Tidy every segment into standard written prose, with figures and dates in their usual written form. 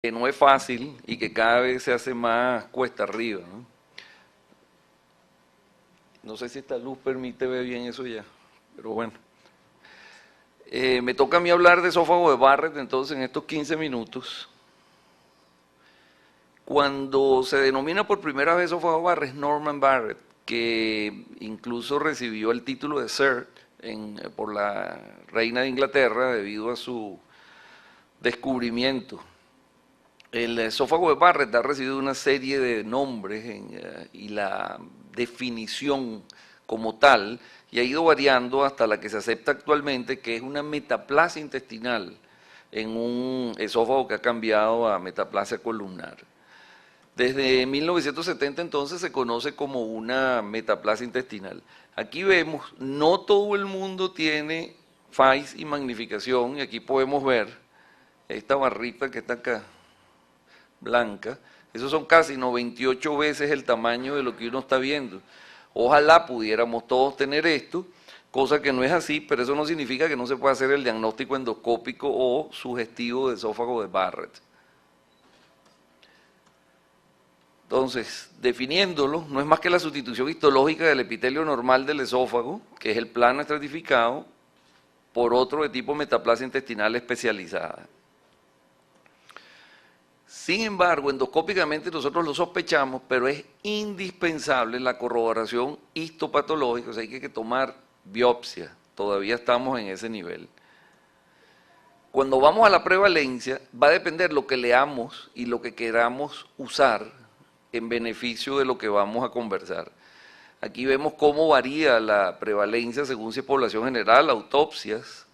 que no es fácil y que cada vez se hace más cuesta arriba, ¿no? No sé si esta luz permite ver bien eso ya, pero bueno. Me toca a mí hablar de esófago de Barrett entonces en estos 15 minutos. Cuando se denomina por primera vez esófago de Barrett, Norman Barrett, que incluso recibió el título de Sir por la reina de Inglaterra debido a su descubrimiento. El esófago de Barrett ha recibido una serie de nombres y la definición como tal y ha ido variando hasta la que se acepta actualmente, que es una metaplasia intestinal en un esófago que ha cambiado a metaplasia columnar. Desde 1970 entonces se conoce como una metaplasia intestinal. Aquí vemos, no todo el mundo tiene FAIS y magnificación, y aquí podemos ver esta barrita que está acá, blanca, esos son casi 98 veces el tamaño de lo que uno está viendo. Ojalá pudiéramos todos tener esto, cosa que no es así, pero eso no significa que no se pueda hacer el diagnóstico endoscópico o sugestivo de esófago de Barrett. Entonces, definiéndolo, no es más que la sustitución histológica del epitelio normal del esófago, que es el plano estratificado, por otro de tipo metaplasia intestinal especializada. Sin embargo, endoscópicamente nosotros lo sospechamos, pero es indispensable la corroboración histopatológica, o sea, hay que tomar biopsia, todavía estamos en ese nivel. Cuando vamos a la prevalencia, va a depender lo que leamos y lo que queramos usar en beneficio de lo que vamos a conversar. Aquí vemos cómo varía la prevalencia según si es población general, autopsias,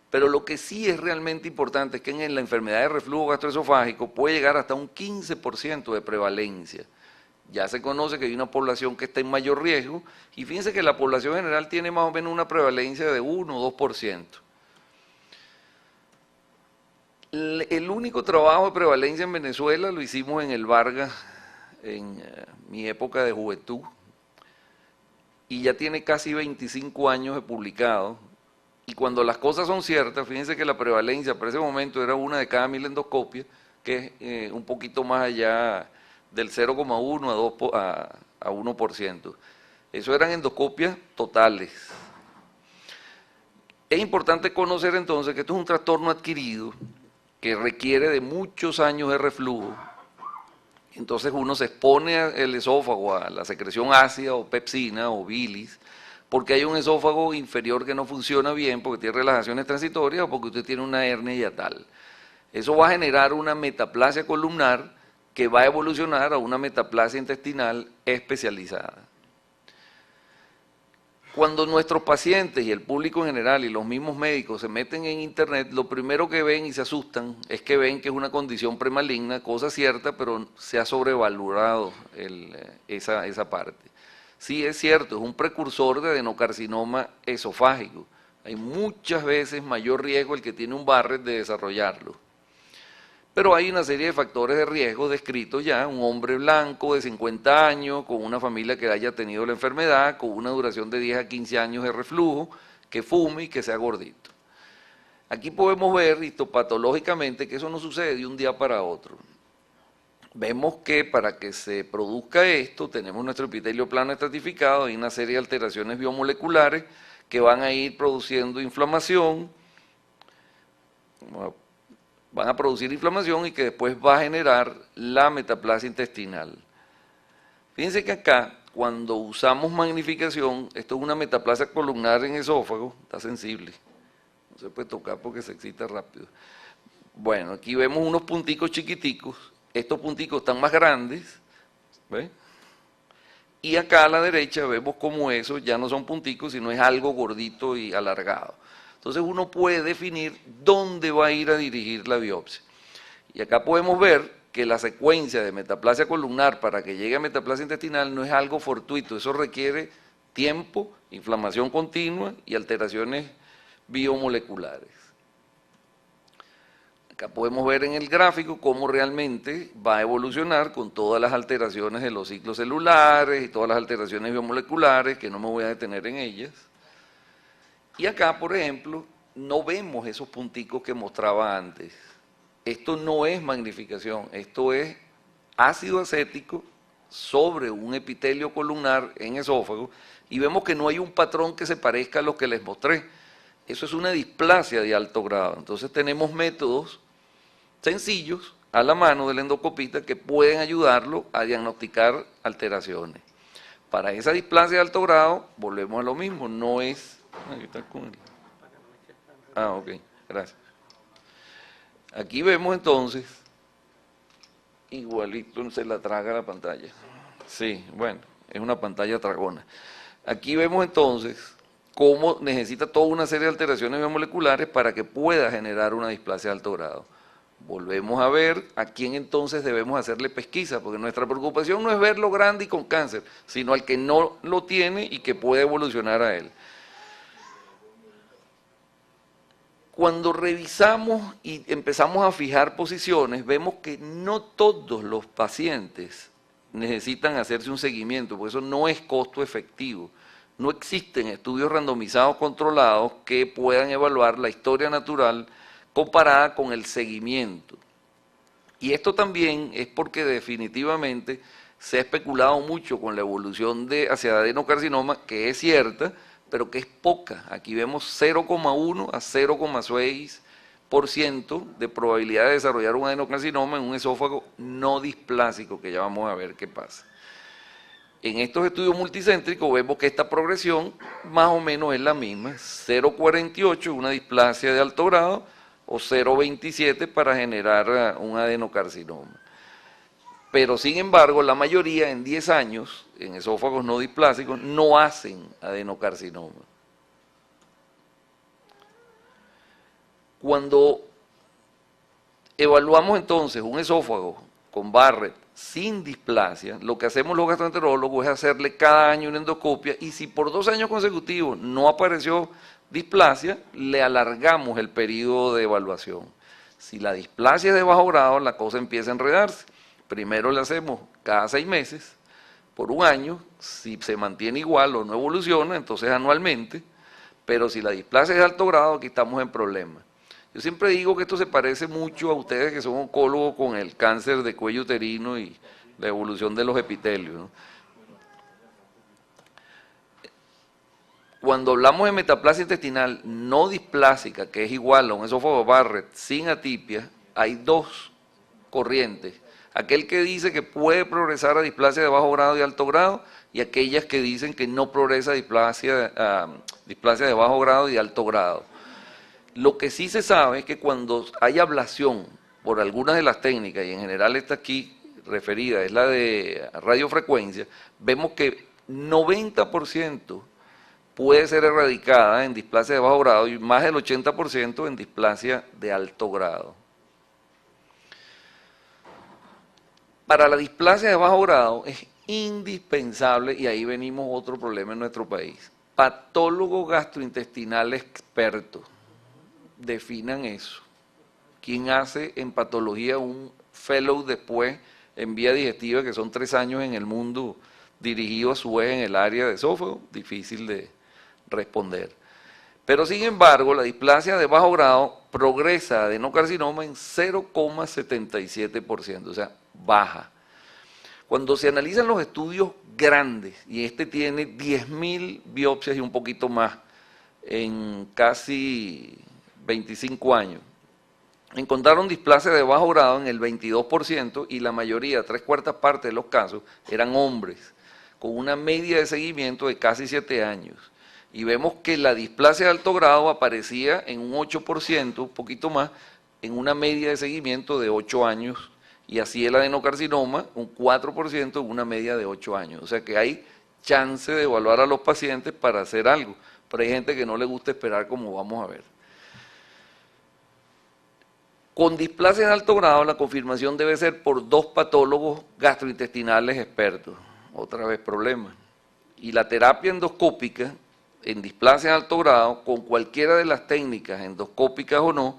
pero lo que sí es realmente importante es que en la enfermedad de reflujo gastroesofágico puede llegar hasta un 15% de prevalencia. Ya se conoce que hay una población que está en mayor riesgo y fíjense que la población general tiene más o menos una prevalencia de 1 o 2%. El único trabajo de prevalencia en Venezuela lo hicimos en el Vargas en mi época de juventud y ya tiene casi 25 años de publicado. Y cuando las cosas son ciertas, fíjense que la prevalencia para ese momento era 1 de cada 1000 endoscopias, que es un poquito más allá del 0,1 a 2 a 1%. Eso eran endoscopias totales. Es importante conocer entonces que esto es un trastorno adquirido que requiere de muchos años de reflujo. Entonces uno se expone el esófago a la secreción ácida o pepsina o bilis, porque hay un esófago inferior que no funciona bien, porque tiene relajaciones transitorias o porque usted tiene una hernia hiatal. Eso va a generar una metaplasia columnar que va a evolucionar a una metaplasia intestinal especializada. Cuando nuestros pacientes y el público en general y los mismos médicos se meten en internet, lo primero que ven y se asustan es que ven que es una condición premaligna, cosa cierta, pero se ha sobrevalorado esa parte. Sí, es cierto, es un precursor de adenocarcinoma esofágico. Hay muchas veces mayor riesgo el que tiene un Barrett de desarrollarlo. Pero hay una serie de factores de riesgo descritos ya, un hombre blanco de 50 años, con una familia que haya tenido la enfermedad, con una duración de 10 a 15 años de reflujo, que fume y que sea gordito. Aquí podemos ver histopatológicamente que eso no sucede de un día para otro. Vemos que para que se produzca esto, tenemos nuestro epitelio plano estratificado, hay una serie de alteraciones biomoleculares que van a ir produciendo inflamación, van a producir inflamación y que después va a generar la metaplasia intestinal. Fíjense que acá, cuando usamos magnificación, esto es una metaplasia columnar en esófago, está sensible, no se puede tocar porque se excita rápido. Bueno, aquí vemos unos punticos chiquiticos, estos punticos están más grandes, ¿ves? Y acá a la derecha vemos como eso ya no son punticos, sino es algo gordito y alargado. Entonces uno puede definir dónde va a ir a dirigir la biopsia. Y acá podemos ver que la secuencia de metaplasia columnar para que llegue a metaplasia intestinal no es algo fortuito, eso requiere tiempo, inflamación continua y alteraciones biomoleculares. Acá podemos ver en el gráfico cómo realmente va a evolucionar con todas las alteraciones de los ciclos celulares y todas las alteraciones biomoleculares, que no me voy a detener en ellas. Y acá, por ejemplo, no vemos esos punticos que mostraba antes. Esto no es magnificación, esto es ácido acético sobre un epitelio columnar en esófago y vemos que no hay un patrón que se parezca a lo que les mostré. Eso es una displasia de alto grado. Entonces tenemos métodos sencillos a la mano del endoscopista que pueden ayudarlo a diagnosticar alteraciones. Para esa displasia de alto grado, volvemos a lo mismo, no es... ok, gracias. Aquí vemos entonces, igualito se la traga la pantalla. Sí, bueno, es una pantalla tragona. Aquí vemos entonces cómo necesita toda una serie de alteraciones biomoleculares para que pueda generar una displasia de alto grado. Volvemos a ver a quién entonces debemos hacerle pesquisa, porque nuestra preocupación no es verlo grande y con cáncer, sino al que no lo tiene y que puede evolucionar a él. Cuando revisamos y empezamos a fijar posiciones, vemos que no todos los pacientes necesitan hacerse un seguimiento, porque eso no es costo efectivo. No existen estudios randomizados controlados que puedan evaluar la historia natural comparada con el seguimiento. Y esto también es porque definitivamente se ha especulado mucho con la evolución hacia adenocarcinoma, que es cierta, pero que es poca. Aquí vemos 0,1 a 0,6% de probabilidad de desarrollar un adenocarcinoma en un esófago no displásico, que ya vamos a ver qué pasa. En estos estudios multicéntricos vemos que esta progresión más o menos es la misma, 0,48 una displasia de alto grado o 0,27 para generar un adenocarcinoma. Pero sin embargo, la mayoría en 10 años, en esófagos no displásicos, no hacen adenocarcinoma. Cuando evaluamos entonces un esófago con Barrett sin displasia, lo que hacemos los gastroenterólogos es hacerle cada año una endoscopia y si por 2 años consecutivos no apareció displasia, le alargamos el periodo de evaluación. Si la displasia es de bajo grado, la cosa empieza a enredarse. Primero le hacemos cada 6 meses, por 1 año, si se mantiene igual o no evoluciona, entonces anualmente, pero si la displasia es de alto grado, aquí estamos en problemas. Yo siempre digo que esto se parece mucho a ustedes que son oncólogos con el cáncer de cuello uterino y la evolución de los epitelios, ¿no? Cuando hablamos de metaplasia intestinal no displásica, que es igual a un esófago Barrett sin atipia, hay 2 corrientes. Aquel que dice que puede progresar a displasia de bajo grado y alto grado, y aquellas que dicen que no progresa a displasia de bajo grado y alto grado. Lo que sí se sabe es que cuando hay ablación por algunas de las técnicas, y en general esta aquí referida es la de radiofrecuencia, vemos que 90% puede ser erradicada en displasia de bajo grado y más del 80% en displasia de alto grado. Para la displasia de bajo grado es indispensable, y ahí venimos otro problema en nuestro país, patólogo gastrointestinal experto. Definan eso. ¿Quién hace en patología un fellow después en vía digestiva, que son 3 años en el mundo, dirigido a su vez en el área de esófago? Difícil de responder. Pero sin embargo, la displasia de bajo grado progresa a adenocarcinoma en 0,77%, o sea, baja. Cuando se analizan los estudios grandes, y este tiene 10.000 biopsias y un poquito más en casi 25 años, encontraron displasia de bajo grado en el 22% y la mayoría, 3/4 partes de los casos, eran hombres, con una media de seguimiento de casi 7 años. Y vemos que la displasia de alto grado aparecía en un 8%, un poquito más, en una media de seguimiento de 8 años, y así el adenocarcinoma, un 4% en una media de 8 años. O sea que hay chance de evaluar a los pacientes para hacer algo, pero hay gente que no le gusta esperar, como vamos a ver. Con displasia de alto grado, la confirmación debe ser por 2 patólogos gastrointestinales expertos. Otra vez problema. Y la terapia endoscópica en displasia de alto grado, con cualquiera de las técnicas endoscópicas o no,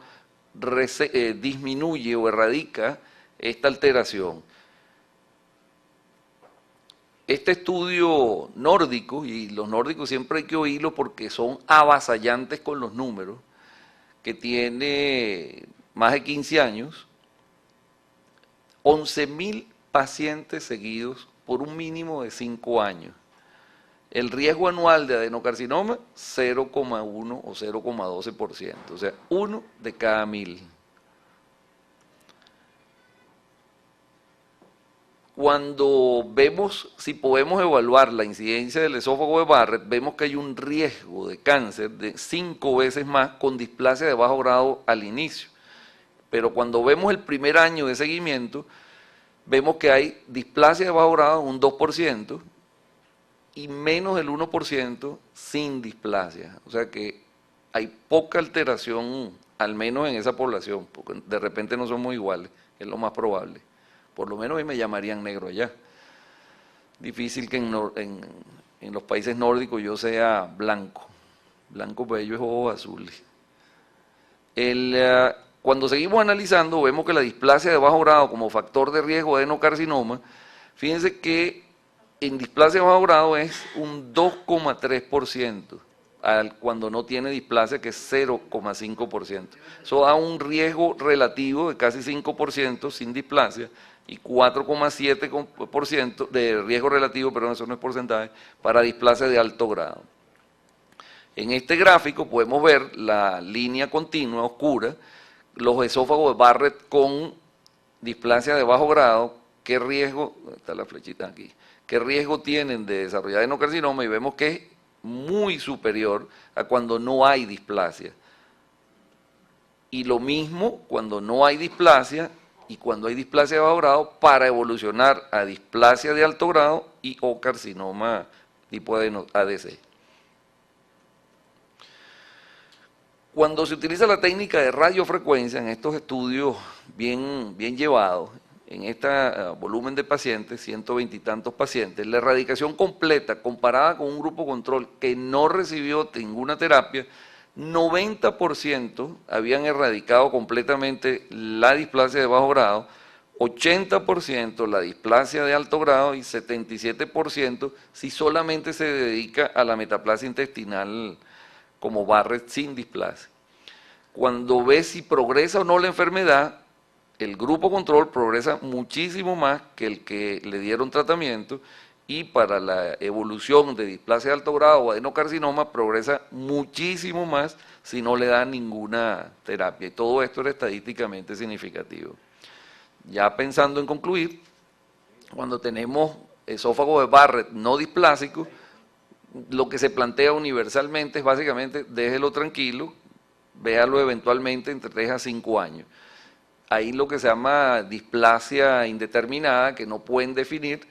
disminuye o erradica esta alteración. Este estudio nórdico, y los nórdicos siempre hay que oírlo porque son avasallantes con los números, que tiene más de 15 años, 11.000 pacientes seguidos por un mínimo de 5 años. El riesgo anual de adenocarcinoma, 0,1 o 0,12%, o sea, 1 de cada 1.000. Cuando vemos si podemos evaluar la incidencia del esófago de Barrett, vemos que hay un riesgo de cáncer de 5 veces más con displasia de bajo grado al inicio. Pero cuando vemos el primer año de seguimiento, vemos que hay displasia de bajo grado un 2% y menos del 1% sin displasia. O sea que hay poca alteración, al menos en esa población, porque de repente no somos iguales, es lo más probable. Por lo menos hoy me llamarían negro allá. Difícil que en los países nórdicos yo sea blanco. Blanco para ellos es ojos azules. Cuando seguimos analizando, vemos que la displasia de bajo grado como factor de riesgo de adenocarcinoma, fíjense que en displasia de bajo grado es un 2,3%, cuando no tiene displasia, que es 0,5%. Eso da un riesgo relativo de casi 5% sin displasia y 4,7% de riesgo relativo, perdón, eso no es porcentaje, para displasia de alto grado. En este gráfico podemos ver la línea continua oscura, los esófagos de Barrett con displasia de bajo grado, qué riesgo, está la flechita aquí, qué riesgo tienen de desarrollar adenocarcinoma, y vemos que es muy superior a cuando no hay displasia. Y lo mismo cuando no hay displasia y cuando hay displasia de bajo grado para evolucionar a displasia de alto grado y o carcinoma tipo ADC. Cuando se utiliza la técnica de radiofrecuencia en estos estudios bien llevados, en este volumen de pacientes, 120 y tantos pacientes, la erradicación completa comparada con un grupo control que no recibió ninguna terapia, 90% habían erradicado completamente la displasia de bajo grado, 80% la displasia de alto grado y 77% si solamente se dedica a la metaplasia intestinal como Barrett sin displasia. Cuando ves si progresa o no la enfermedad, el grupo control progresa muchísimo más que el que le dieron tratamiento, y para la evolución de displasia de alto grado o adenocarcinoma progresa muchísimo más si no le dan ninguna terapia. Y todo esto era estadísticamente significativo. Ya pensando en concluir, cuando tenemos esófago de Barrett no displásico, lo que se plantea universalmente es básicamente déjelo tranquilo, véalo eventualmente entre 3 a 5 años. Ahí lo que se llama displasia indeterminada, que no pueden definir,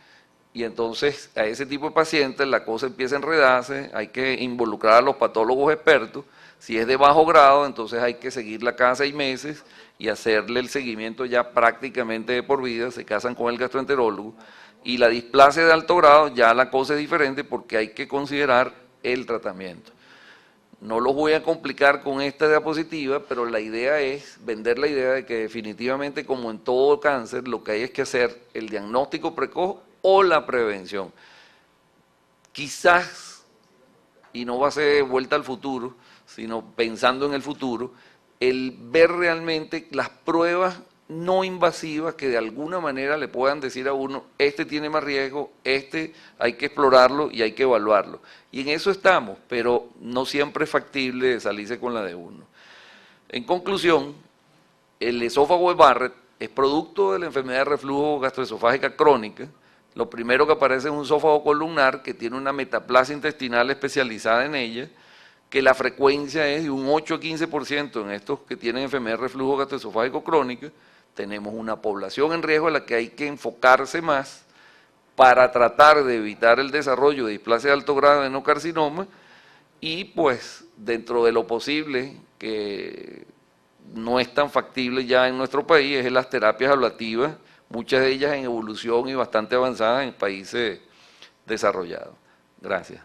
y entonces a ese tipo de pacientes la cosa empieza a enredarse, hay que involucrar a los patólogos expertos. Si es de bajo grado, entonces hay que seguirla cada 6 meses y hacerle el seguimiento ya prácticamente de por vida, se casan con el gastroenterólogo. Y la displasia de alto grado ya la cosa es diferente porque hay que considerar el tratamiento. No los voy a complicar con esta diapositiva, pero la idea es vender la idea de que definitivamente, como en todo cáncer, lo que hay es que hacer el diagnóstico precoz o la prevención. Quizás, y no va a ser vuelta al futuro, sino pensando en el futuro, el ver realmente las pruebas no invasivas que de alguna manera le puedan decir a uno, este tiene más riesgo, este hay que explorarlo y hay que evaluarlo. Y en eso estamos, pero no siempre es factible salirse con la de uno. En conclusión, el esófago de Barrett es producto de la enfermedad de reflujo gastroesofágica crónica. Lo primero que aparece es un esófago columnar que tiene una metaplasia intestinal especializada en ella, que la frecuencia es de un 8 a 15% en estos que tienen enfermedad de reflujo gastroesofágico crónica. Tenemos una población en riesgo a la que hay que enfocarse más para tratar de evitar el desarrollo de displasia de alto grado de adenocarcinoma, y pues dentro de lo posible, que no es tan factible ya en nuestro país, es las terapias ablativas, muchas de ellas en evolución y bastante avanzadas en países desarrollados. Gracias.